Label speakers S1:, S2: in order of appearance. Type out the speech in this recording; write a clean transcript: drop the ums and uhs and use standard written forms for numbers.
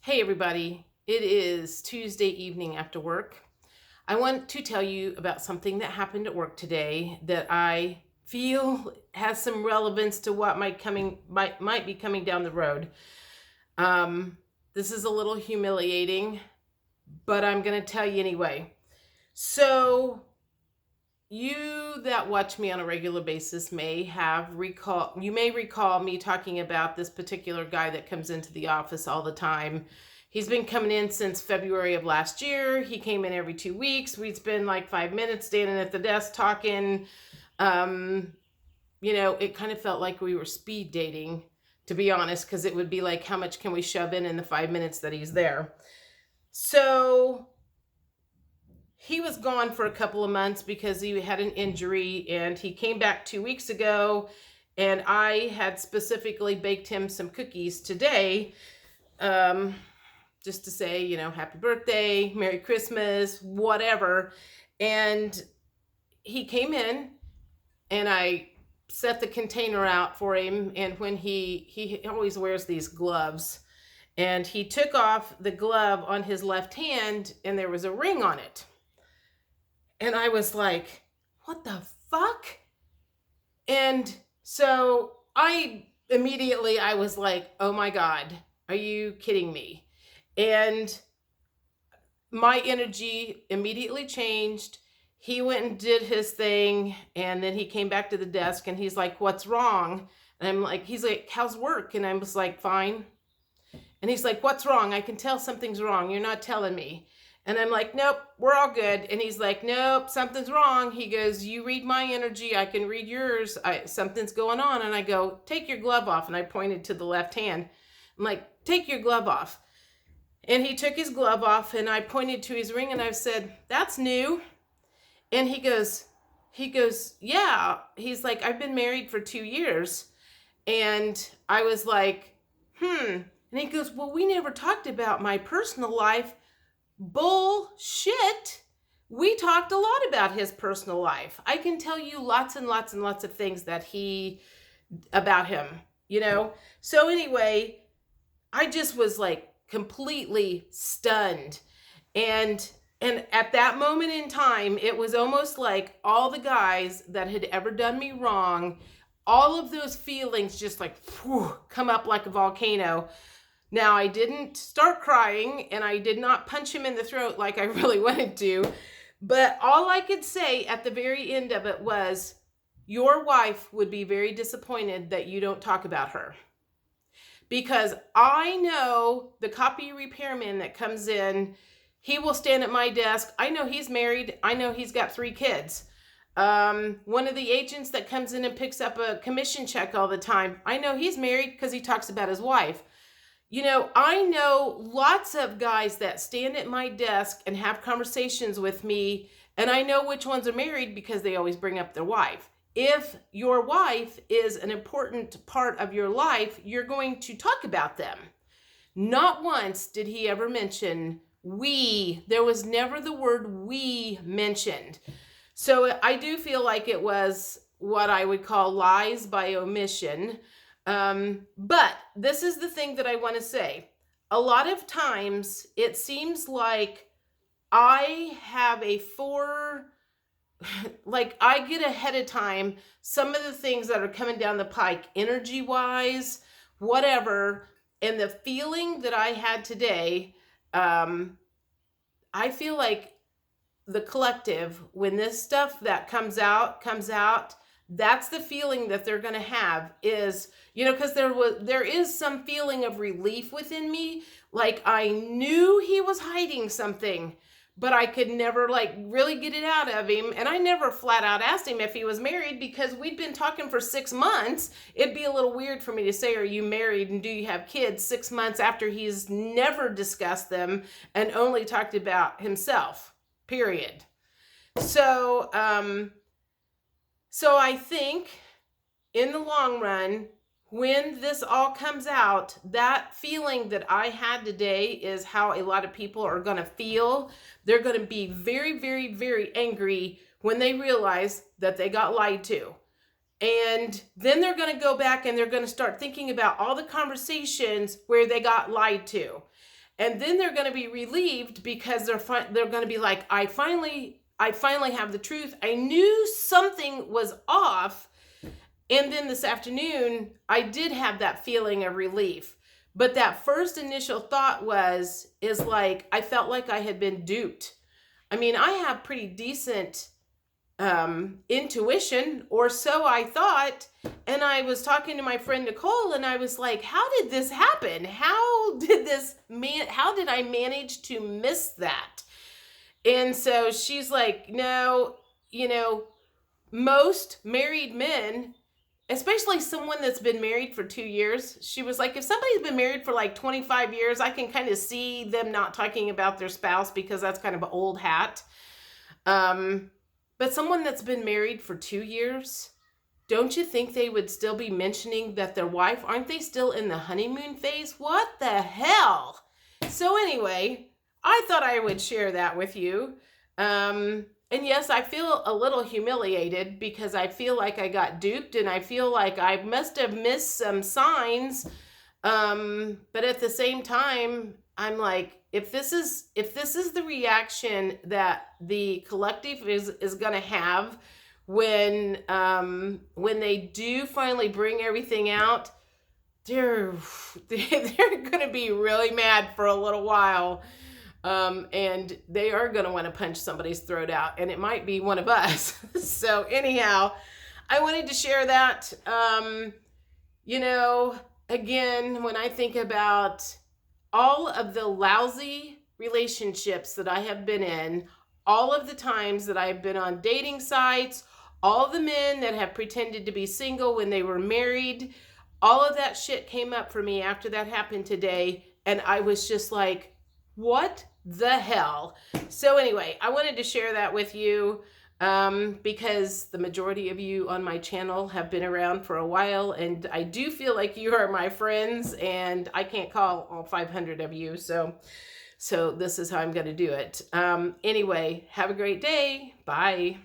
S1: Hey everybody, it is Tuesday evening after work. I want to tell you about something that happened at work today that I feel has some relevance to what might be coming down the road. This is a little humiliating, but I'm going to tell you anyway. So you that watch me on a regular basis may recall me talking about this particular guy that comes into the office all the time. He's been coming in since February of last year. He came in every 2 weeks. We'd spend like 5 minutes standing at the desk talking. It kind of felt like we were speed dating, to be honest, because it would be like, how much can we shove in the 5 minutes that he's there? So he was gone for a couple of months because he had an injury, and he came back 2 weeks ago, and I had specifically baked him some cookies today, just to say, happy birthday, Merry Christmas, whatever. And he came in, and I set the container out for him, and when he always wears these gloves, and he took off the glove on his left hand, and there was a ring on it. And I was like, what the fuck? And so I was like, oh my God, are you kidding me? And my energy immediately changed. He went and did his thing, and then he came back to the desk, and he's like, what's wrong? And he's like, how's work? And I was like, fine. And he's like, what's wrong? I can tell something's wrong. You're not telling me. And I'm like, nope, we're all good. And he's like, nope, something's wrong. He goes, you read my energy, I can read yours. Something's going on. And I go, take your glove off. And I pointed to the left hand. I'm like, take your glove off. And he took his glove off, and I pointed to his ring, and I said, that's new. And he goes, yeah. He's like, I've been married for 2 years. And I was like, And he goes, well, we never talked about my personal life. Bullshit. We talked a lot about his personal life. I can tell you lots and lots and lots of things about him, So anyway, I just was like completely stunned. And at that moment in time, it was almost like all the guys that had ever done me wrong, all of those feelings just like come up like a volcano. Now, I didn't start crying, and I did not punch him in the throat like I really wanted to, but all I could say at the very end of it was, your wife would be very disappointed that you don't talk about her. Because I know the copy repairman that comes in, he will stand at my desk. I know he's married. I know he's got 3 kids. One of the agents that comes in and picks up a commission check all the time, I know he's married because he talks about his wife. I know lots of guys that stand at my desk and have conversations with me, and I know which ones are married because they always bring up their wife. If your wife is an important part of your life, you're going to talk about them. Not once did he ever mention we. There was never the word we mentioned. So I do feel like it was what I would call lies by omission. But this is the thing that I want to say. A lot of times it seems like I have I get ahead of time some of the things that are coming down the pike, energy wise, whatever. And the feeling that I had today, I feel like the collective, when this stuff that comes out, that's the feeling that they're going to have is, because there is some feeling of relief within me. Like I knew he was hiding something, but I could never really get it out of him. And I never flat out asked him if he was married because we'd been talking for 6 months. It'd be a little weird for me to say, are you married and do you have kids 6 months after he's never discussed them and only talked about himself, period. So I think in the long run, when this all comes out, that feeling that I had today is how a lot of people are going to feel. They're going to be very, very, very angry when they realize that they got lied to. And then they're going to go back and they're going to start thinking about all the conversations where they got lied to. And then they're going to be relieved because they're going to be like, I finally have the truth. I knew something was off. And then this afternoon, I did have that feeling of relief. But that first initial thought is like, I felt like I had been duped. I mean, I have pretty decent intuition, or so I thought. And I was talking to my friend Nicole, and I was like, how did this happen? How did I manage to miss that? And so she's like, no, most married men, especially someone that's been married for 2 years, she was like, if somebody's been married for like 25 years, I can kind of see them not talking about their spouse because that's kind of an old hat. But someone that's been married for 2 years, don't you think they would still be mentioning that their wife, aren't they still in the honeymoon phase? What the hell? So anyway, I thought I would share that with you. And yes, I feel a little humiliated because I feel like I got duped, and I feel like I must have missed some signs. But at the same time, I'm like, if this is the reaction that the collective is going to have when they do finally bring everything out, they're going to be really mad for a little while. And they are going to want to punch somebody's throat out, and it might be one of us. So anyhow, I wanted to share that. Again, when I think about all of the lousy relationships that I have been in, all of the times that I've been on dating sites, all the men that have pretended to be single when they were married, all of that shit came up for me after that happened today. And I was just like, what the hell? So anyway, I wanted to share that with you because the majority of you on my channel have been around for a while, and I do feel like you are my friends, and I can't call all 500 of you. So this is how I'm going to do it. Anyway, have a great day. Bye.